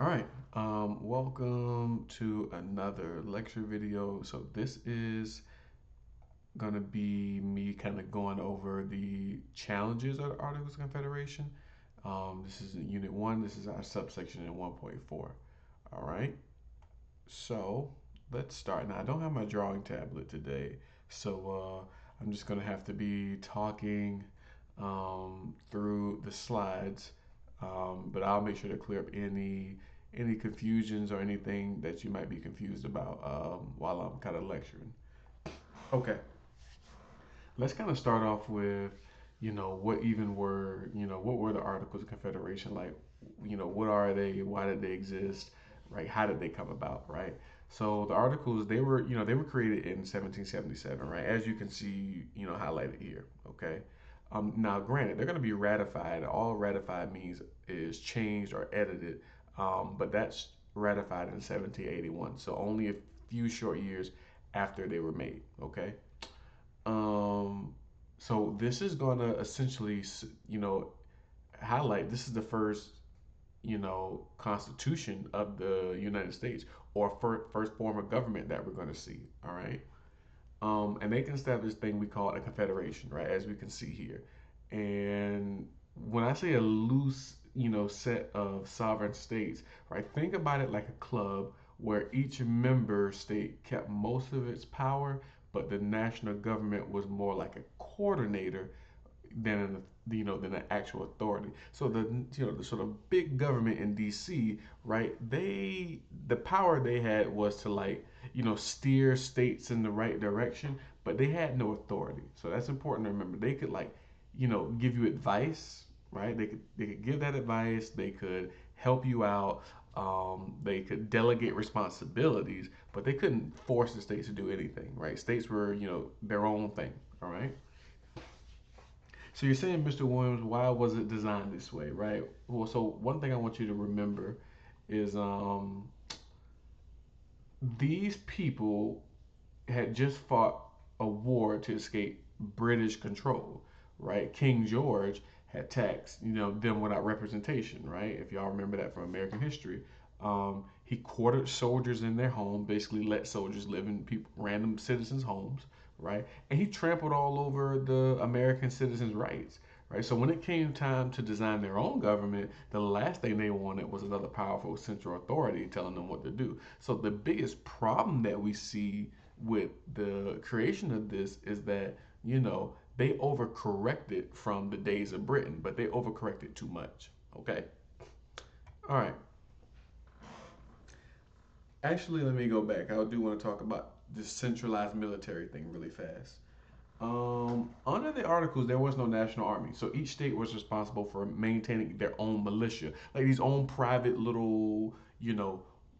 All right. Welcome to another lecture video. So this is gonna be me kind of going over the challenges of the Articles of Confederation. This is in Unit 1. This is our subsection in 1.4. All right. So let's start. Now I don't have my drawing tablet today, so I'm just gonna have to be talking through the slides. But I'll make sure to clear up any confusions or anything that you might be confused about while I'm kind of lecturing. Okay, let's kind of start off with, what were the Articles of Confederation like? What are they? Why did they exist? Right? How did they come about? Right? So the Articles, they were created in 1777, right? As you can see, highlighted here. Okay. Now, granted, they're going to be ratified. All ratified means is changed or edited, but that's ratified in 1781. So only a few short years after they were made. Okay. Um, so this is gonna essentially, highlight. This is the first, constitution of the United States, or first form of government that we're gonna see. All right. And they can establish this thing we call a confederation, right? As we can see here. And when I say a loose, set of sovereign states, right? Think about it like a club where each member state kept most of its power, but the national government was more like a coordinator than an actual authority. So the sort of big government in D.C., right? The power they had was to, like, steer states in the right direction, but they had no authority. So that's important to remember. They could, like, give you advice, right? They could give that advice. They could help you out. They could delegate responsibilities, but they couldn't force the states to do anything, right? States were, their own thing. All right. So you're saying, Mr. Williams, why was it designed this way, right? Well, so one thing I want you to remember is these people had just fought a war to escape British control, right? King George had taxed, them without representation, right? If y'all remember that from American history. He quartered soldiers in their home, basically let soldiers live in random citizens' homes, right? And he trampled all over the American citizens' rights, right? So when it came time to design their own government, the last thing they wanted was another powerful central authority telling them what to do. So the biggest problem that we see with the creation of this is that, they overcorrected from the days of Britain, but they overcorrected too much. Okay. All right. Actually, let me go back. I do want to talk about this centralized military thing really fast. Under the articles, there was no national army, so each state was responsible for maintaining their own militia, like these own private little,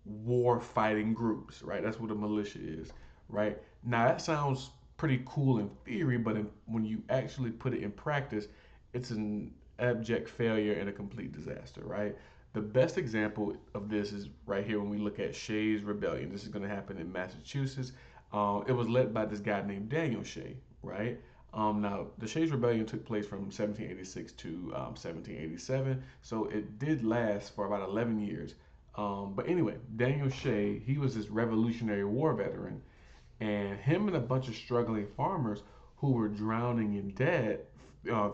war fighting groups, right? That's what a militia is, right? Now that sounds pretty cool in theory, but when you actually put it in practice, it's an abject failure and a complete disaster, right? The best example of this is right here when we look at Shays' Rebellion. This is going to happen in Massachusetts. It was led by this guy named Daniel Shay, right? Now, the Shays' Rebellion took place from 1786 to 1787, so it did last for about 11 years. But anyway, Daniel Shay, he was this Revolutionary War veteran, and him and a bunch of struggling farmers who were drowning in debt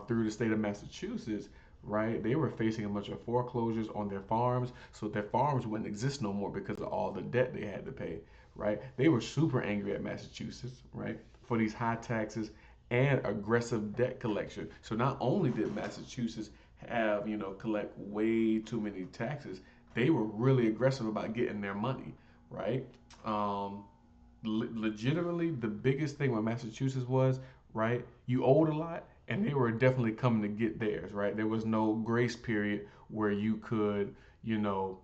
through the state of Massachusetts, right? They were facing a bunch of foreclosures on their farms, so their farms wouldn't exist no more because of all the debt they had to pay, right? They were super angry at Massachusetts, right, for these high taxes and aggressive debt collection. So not only did Massachusetts have, collect way too many taxes, they were really aggressive about getting their money, right? Um, Legitimately, the biggest thing with Massachusetts was, right, you owed a lot, and they were definitely coming to get theirs, right? There was no grace period where you could, you know,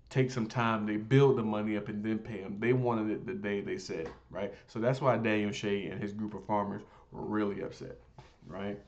take some time, they build the money up and then pay them. They wanted it the day they said, right? So that's why Daniel Shay and his group of farmers were really upset, right?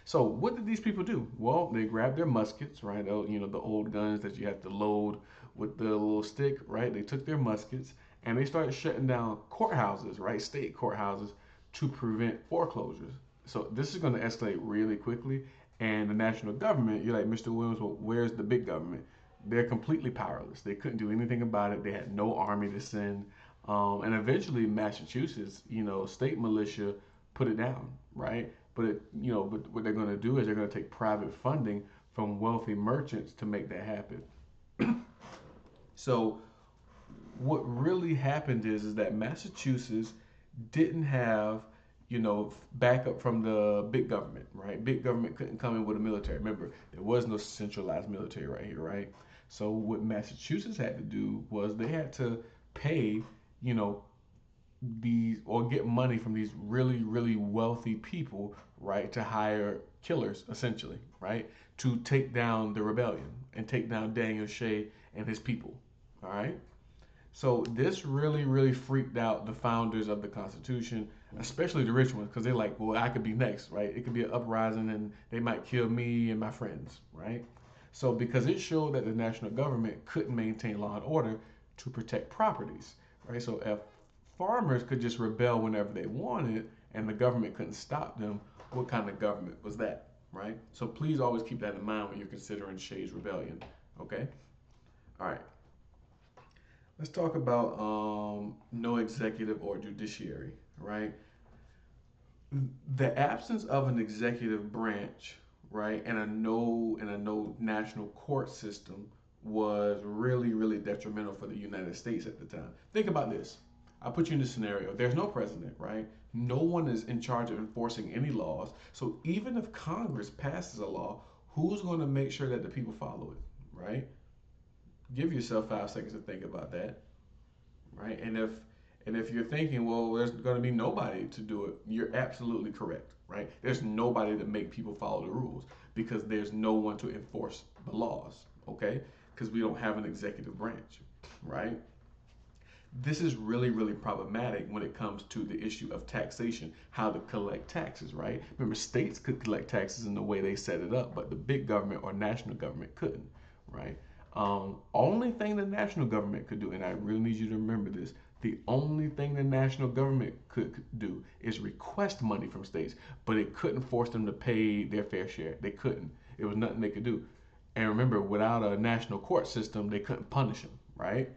So what did these people do? Well, they grabbed their muskets, right? The old guns that you have to load with the little stick, right? They took their muskets and they started shutting down courthouses, right? State courthouses to prevent foreclosures. So this is going to escalate really quickly. And the national government, you're like, Mr. Williams, well, where's the big government? they're completely powerless. They couldn't do anything about it. They had no army to send. And eventually, Massachusetts, state militia put it down, right? But what they're going to do is they're going to take private funding from wealthy merchants to make that happen. So what really happened is that Massachusetts didn't have backup from the big government, right? Big government couldn't come in with a military. Remember, there was no centralized military right here, right? So what Massachusetts had to do was they had to pay, you know, these or get money from these really really wealthy people, right, to hire killers essentially, right, to take down the rebellion and take down Daniel Shea and his people. All right. So this really, really freaked out the founders of the Constitution, especially the rich ones, because they're like, well, I could be next, right? It could be an uprising and they might kill me and my friends, right? So because it showed that the national government couldn't maintain law and order to protect properties, right? So if farmers could just rebel whenever they wanted and the government couldn't stop them, what kind of government was that, right? So please always keep that in mind when you're considering Shays' rebellion, okay? All right. Let's talk about no executive or judiciary, right? The absence of an executive branch, right, and a no national court system was really really detrimental for the United States at the time. Think about this. I put you in this scenario. There's no president, right? No one is in charge of enforcing any laws. So even if Congress passes a law, who's going to make sure that the people follow it, right? Give yourself 5 seconds to think about that, right? And if you're thinking, well, there's going to be nobody to do it, you're absolutely correct, right? There's nobody to make people follow the rules because there's no one to enforce the laws, okay? Because we don't have an executive branch, right? This is really, really problematic when it comes to the issue of taxation, how to collect taxes, right? Remember, states could collect taxes in the way they set it up, but the big government or national government couldn't, right? Only thing the national government could do, and I really need you to remember this, the only thing the national government could do is request money from states, but it couldn't force them to pay their fair share. They couldn't. It was nothing they could do. And remember, without a national court system, they couldn't punish them, right?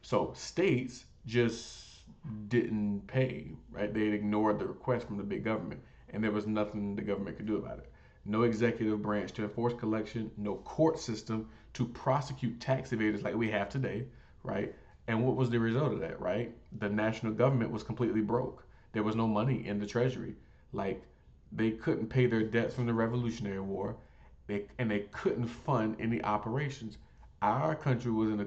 So states just didn't pay, right? They ignored the request from the big government, and there was nothing the government could do about it. No executive branch to enforce collection, no court system to prosecute tax evaders like we have today, right? And what was the result of that, right? The national government was completely broke. There was no money in the treasury. Like they couldn't pay their debts from the Revolutionary War, and they couldn't fund any operations. Our country was in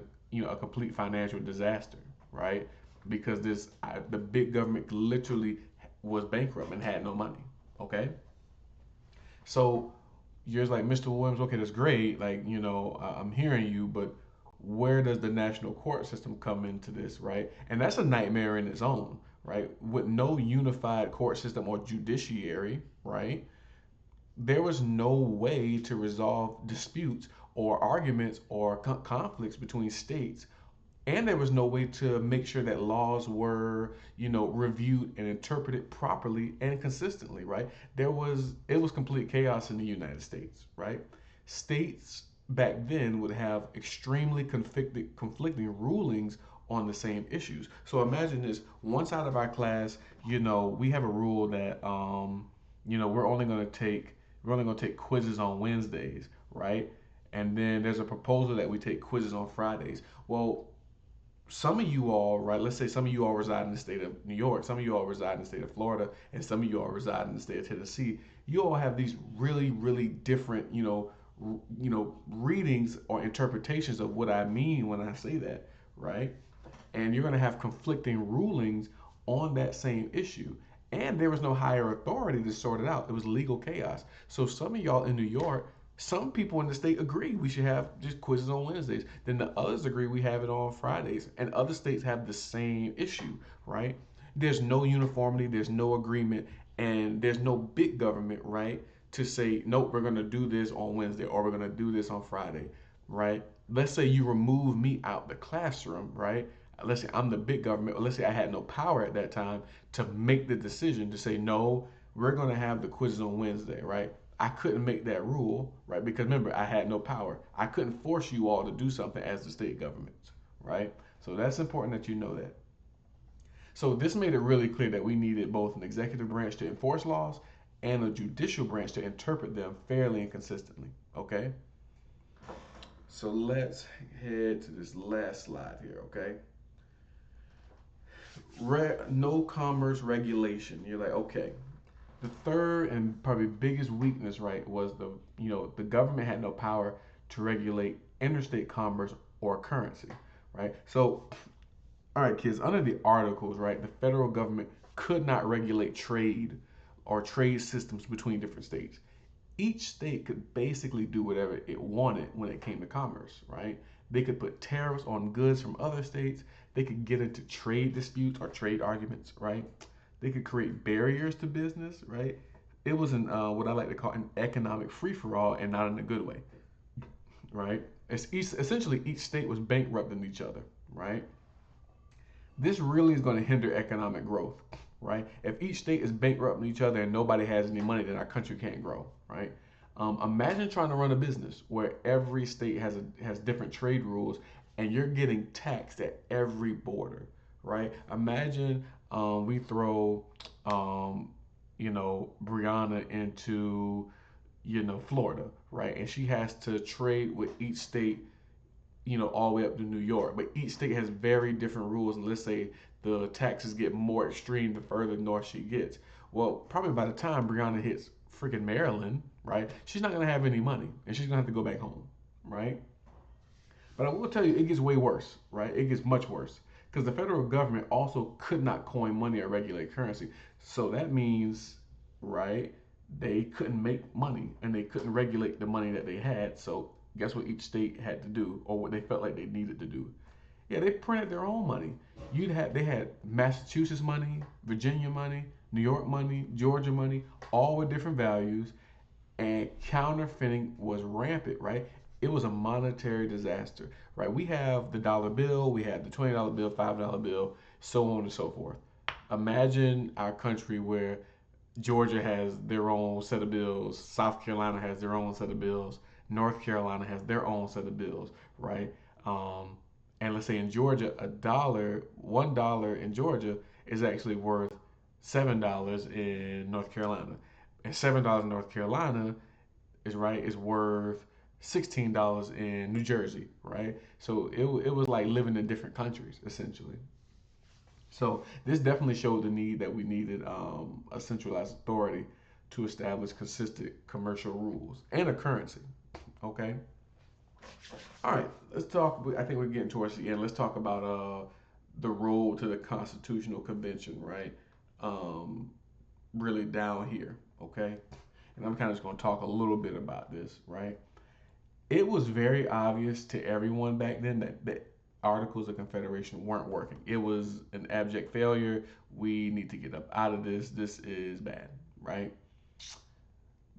a complete financial disaster, right? Because the big government literally was bankrupt and had no money. Okay, so you're like, Mr. Williams, okay, that's great. Like, I'm hearing you, but where does the national court system come into this, right? And that's a nightmare in its own, right? With no unified court system or judiciary, right? There was no way to resolve disputes or arguments or conflicts between states, and there was no way to make sure that laws were reviewed and interpreted properly and consistently, right? It was complete chaos in the United States, right? States back then would have extremely conflicting rulings on the same issues. So imagine this: one side of our class, we have a rule that we're only going to take quizzes on Wednesdays, right? And then there's a proposal that we take quizzes on Fridays. Well, some of you all, right? Let's say some of you all reside in the state of New York, some of you all reside in the state of Florida, and some of you all reside in the state of Tennessee. You all have these really, really different, readings or interpretations of what I mean when I say that, right? And you're going to have conflicting rulings on that same issue. And there was no higher authority to sort it out. It was legal chaos. So some of y'all in New York, some people in the state agree we should have just quizzes on Wednesdays. Then the others agree we have it on Fridays. And other states have the same issue, right? There's no uniformity, there's no agreement, and there's no big government, right? To say, nope, we're going to do this on Wednesday or we're going to do this on Friday, right? Let's say you remove me out the classroom, right? Let's say I'm the big government, or let's say I had no power at that time to make the decision to say, no, we're going to have the quizzes on Wednesday, right? I couldn't make that rule, right? Because remember, I had no power. I couldn't force you all to do something as the state governments, right? So that's important that you know that. So this made it really clear that we needed both an executive branch to enforce laws and a judicial branch to interpret them fairly and consistently. Okay? So let's head to this last slide here, okay? No commerce regulation. You're like, okay. The third and probably biggest weakness, right, was the government had no power to regulate interstate commerce or currency, right? So, all right, kids, under the articles, right, the federal government could not regulate trade or trade systems between different states. Each state could basically do whatever it wanted when it came to commerce, right? They could put tariffs on goods from other states. They could get into trade disputes or trade arguments, right? They could create barriers to business, right? It was what I like to call an economic free for all, and not in a good way, right? Essentially, each state was bankrupting each other, right? This really is going to hinder economic growth, right? If each state is bankrupting each other and nobody has any money, then our country can't grow, right? Imagine trying to run a business where every state has different trade rules and you're getting taxed at every border, right? Imagine we throw, Brianna into, Florida, right? And she has to trade with each state, all the way up to New York. But each state has very different rules. And let's say the taxes get more extreme the further north she gets. Well, probably by the time Brianna hits freaking Maryland, right, she's not going to have any money and she's going to have to go back home, right? But I will tell you, it gets way worse, right? It gets much worse because the federal government also could not coin money or regulate currency. So that means, right, they couldn't make money and they couldn't regulate the money that they had. So guess what each state had to do or what they felt like they needed to do? Yeah, they printed their own money. They had Massachusetts money, Virginia money, New York money, Georgia money, all with different values, and counterfeiting was rampant, right? It was a monetary disaster, right? We have the dollar bill, we have the $20 bill, $5 bill, so on and so forth. Imagine our country where Georgia has their own set of bills, South Carolina has their own set of bills, North Carolina has their own set of bills, right? Um, and let's say in Georgia, $1 in Georgia is actually worth $7 in North Carolina, and $7 in North Carolina is worth $16 in New Jersey, right? So it was like living in different countries essentially. So this definitely showed the need that we needed a centralized authority to establish consistent commercial rules and a currency. Okay. All right. Let's talk. I think we're getting towards the end. Let's talk about the road to the Constitutional Convention, right? Um, really down here. Okay. And I'm kind of just going to talk a little bit about this, right? It was very obvious to everyone back then that Articles of Confederation weren't working. It was an abject failure. We need to get up out of this. This is bad, right?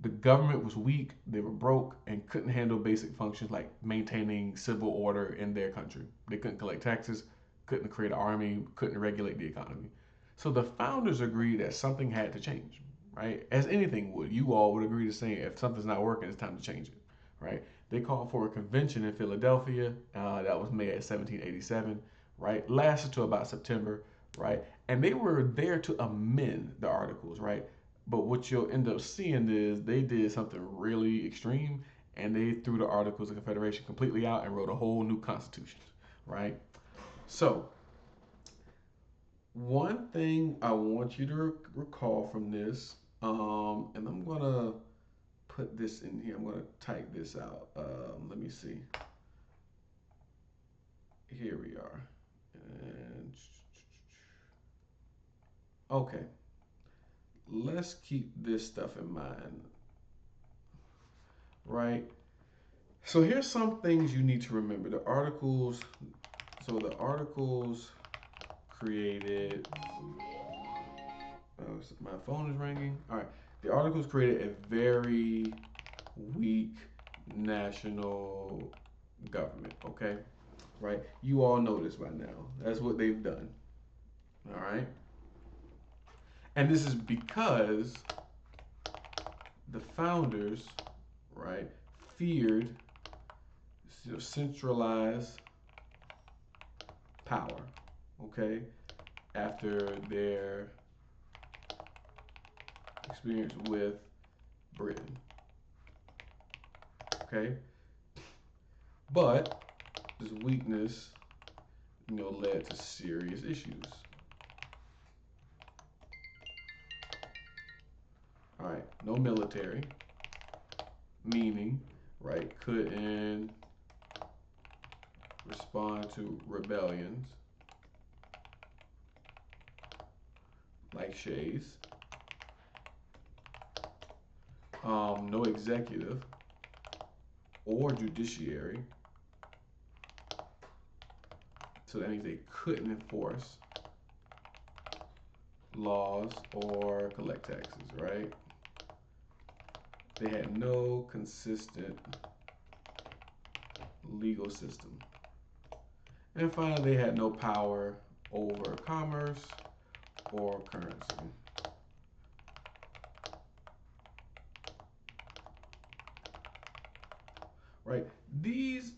The government was weak, they were broke, and couldn't handle basic functions like maintaining civil order in their country. They couldn't collect taxes, couldn't create an army, couldn't regulate the economy. So the founders agreed that something had to change, right? As anything would. You all would agree to saying if something's not working, it's time to change it, right? They called for a convention in Philadelphia. That was May of 1787, right? Lasted to about September, right? And they were there to amend the articles, right? But what you'll end up seeing is they did something really extreme and they threw the Articles of Confederation completely out and wrote a whole new constitution, right? So, one thing I want you to recall from this, and I'm going to put this in here, I'm going to type this out. Let me see. Here we are. And, okay, let's keep this stuff in mind, right? So here's some things you need to remember. The articles created, my phone is ringing. All right. The articles created a very weak national government, okay? Right? You all know this by now. That's what they've done. All right? And this is because the founders, right, feared centralized power, okay, after their experience with Britain, okay, but this weakness, led to serious issues. All right, no military, meaning, right, couldn't respond to rebellions like Shays. No executive or judiciary, so that means they couldn't enforce laws or collect taxes, right? They had no consistent legal system. And finally, they had no power over commerce or currency. Right? These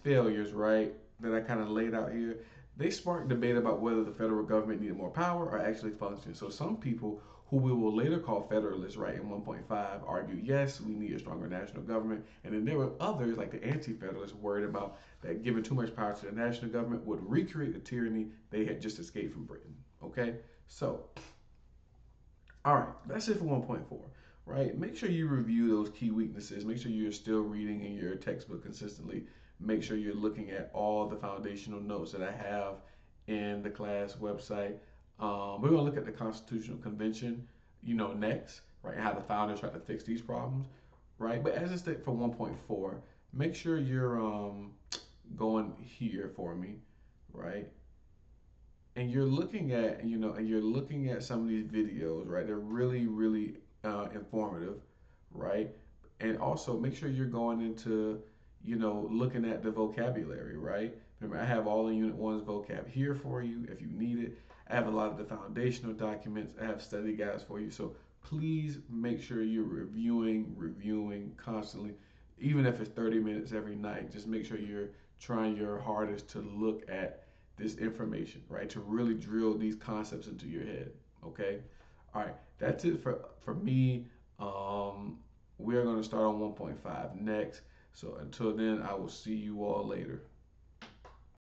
failures, right, that I kind of laid out here, they sparked debate about whether the federal government needed more power or actually function. So some people who we will later call Federalists, right, in 1.5, argue, yes, we need a stronger national government. And then there were others, like the anti-federalists, worried about that giving too much power to the national government would recreate the tyranny they had just escaped from Britain. Okay? So all right, that's it for 1.4, right? Make sure you review those key weaknesses. Make sure you're still reading in your textbook consistently. Make sure you're looking at all the foundational notes that I have in the class website. We're going to look at the Constitutional Convention, next, right? How the founders tried to fix these problems, right? But as a step for 1.4, make sure you're going here for me, right? And you're looking at some of these videos, right? They're really, really informative, right? And also make sure you're going into, looking at the vocabulary, right? Remember, I have all the Unit 1's vocab here for you if you need it. I have a lot of the foundational documents. I have study guides for you. So please make sure you're reviewing constantly, even if it's 30 minutes every night. Just make sure you're trying your hardest to look at this information, right? To really drill these concepts into your head. Okay. All right. That's it for me. We are going to start on 1.5 next. So until then, I will see you all later.